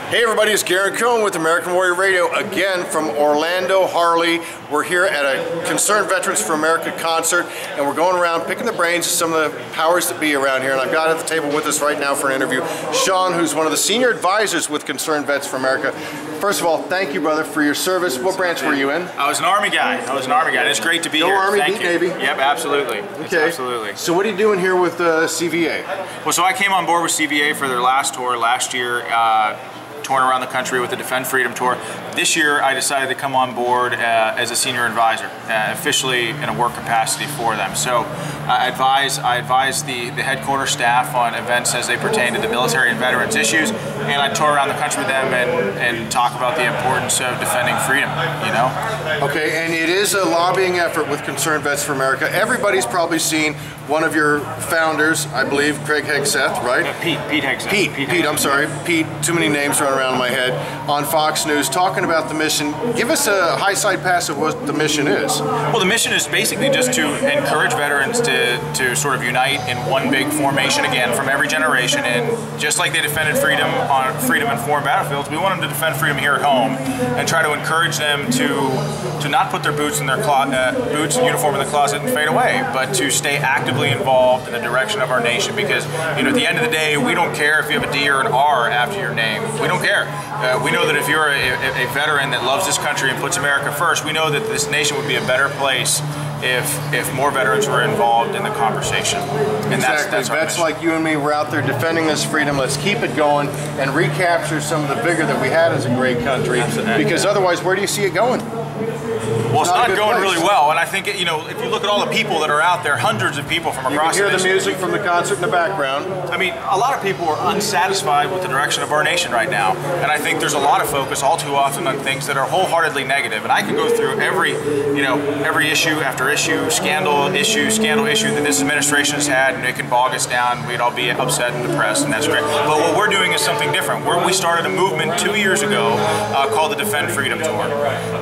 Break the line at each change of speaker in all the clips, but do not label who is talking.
Hey everybody, it's Garen Cohn with American Warrior Radio, again from Orlando, Harley. We're here at a Concerned Veterans for America concert, and we're going around picking the brains of some of the powers that be around here. And I've got at the table with us right now for an interview Sean, who's one of the senior advisors with Concerned Vets for America. First of all, thank you, brother, for your service. What branch were you in?
I was an Army guy. And it's great to be here.
Army,
thank you.
Navy.
Yep, absolutely.
Okay.
Absolutely.
So what are you doing here with CVA?
Well, so I came on board with CVA for their last tour last year. Touring around the country with the Defend Freedom Tour. This year I decided to come on board as a senior advisor, officially in a work capacity for them. So I advise the headquarters staff on events as they pertain to the military and veterans issues, and I tour around the country with them and talk about the importance of defending freedom, you know?
Okay, and it is a lobbying effort with Concerned Vets for America. Everybody's probably seen one of your founders, I believe, Craig Hegseth, right?
Pete Hegseth.
Pete, I'm sorry. Pete, too many names running around in my head, on Fox News talking about the mission. Give us a high side pass of what the mission is.
Well, the mission is basically just to encourage veterans to sort of unite in one big formation again from every generation, and just like they defended freedom in foreign battlefields, we want them to defend freedom here at home and try to encourage them to not put their boots and uniform in the closet and fade away, but to stay actively involved in the direction of our nation, because at the end of the day, we don't care if you have a D or an R after your name. We don't care. We know that if you're a veteran that loves this country and puts America first, we know that this nation would be a better place if more veterans were involved in the conversation. And
exactly.
That's our
Vets
mission.
like you and me, we're out there defending this freedom. Let's keep it going and recapture some of the vigor that we had as a great country.
Absolutely.
Because otherwise, where do you see it going?
Well, it's not going really well, and I think if you look at all the people that are out there, hundreds of people from across the nation.
You can hear the music from the concert in the background.
I mean, a lot of people are unsatisfied with the direction of our nation right now, and I think there's a lot of focus all too often on things that are wholeheartedly negative. And I can go through every issue after issue, scandal issue that this administration has had, and it can bog us down. We'd all be upset and depressed, and that's great. But what we're doing is something different. We started a movement 2 years ago called the Defend Freedom Tour,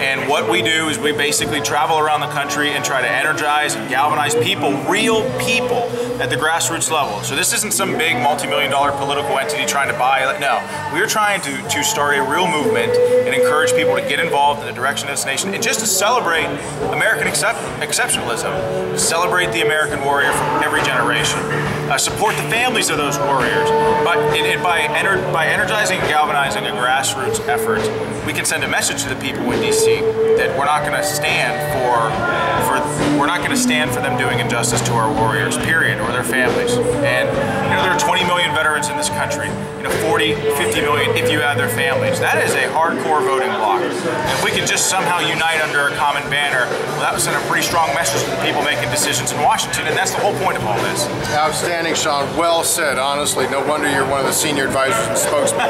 and what we do is we basically travel around the country and try to energize and galvanize people, real people, at the grassroots level. So this isn't some big multi-million-dollar political entity trying to buy it. No, we're trying to start a real movement and encourage people to get involved in the direction of this nation, and just to celebrate American exceptionalism, celebrate the American warrior from every generation, support the families of those warriors. But by energizing and galvanizing a grassroots effort, we can send a message to the people in D.C. that we're not going to stand for them doing injustice to our warriors, period, or their families. And there are 20 million veterans in this country. 40, 50 million if you add their families. That is a hardcore voting bloc. And if we can just somehow unite under a common banner, well, that would send a pretty strong message to the people making decisions in Washington, and that's the whole point of all this.
Outstanding, Sean. Well said, honestly. No wonder you're one of the senior advisors and spokesmen.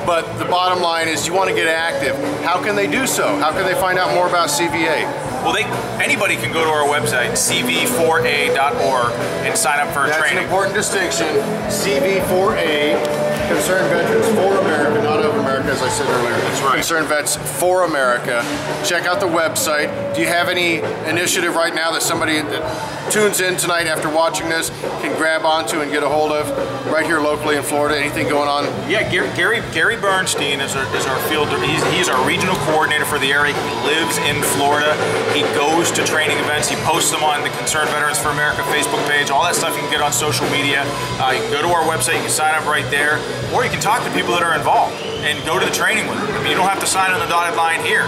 But the bottom line is you want to get active. How can they do so? How can they find out more about CVA?
Well, anybody can go to our website, cv4a.org, and sign up for a training.
That's an important distinction. CV4A. Concerned Veterans for America, not of America, as I said earlier.
That's right.
Concerned Vets for America. Check out the website. Do you have any initiative right now that somebody that tunes in tonight after watching this can grab onto and get a hold of right here locally in Florida? Anything going on?
Yeah, Gary Bernstein is our field. He's our regional coordinator for the area. He lives in Florida. He goes to training events. He posts them on the Concerned Veterans for America Facebook page. All that stuff you can get on social media. You can go to our website. You can sign up right there. Or you can talk to people that are involved and go to the training with them. I mean, you don't have to sign on the dotted line here.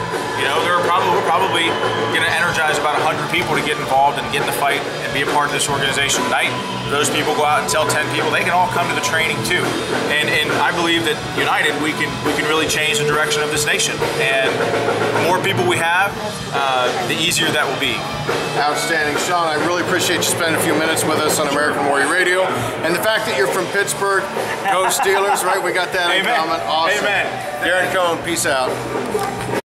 We're probably going to energize about 100 people to get involved and get in the fight and be a part of this organization tonight. Those people go out and tell 10 people, they can all come to the training too. And I believe that united, we can really change the direction of this nation. And the more people we have, the easier that will be.
Outstanding. Sean, I really appreciate you spending a few minutes with us on American Warrior Radio. And the fact that you're from Pittsburgh, go Steelers, right? We got that in common. Awesome.
Amen.
Garen Cohn, peace out.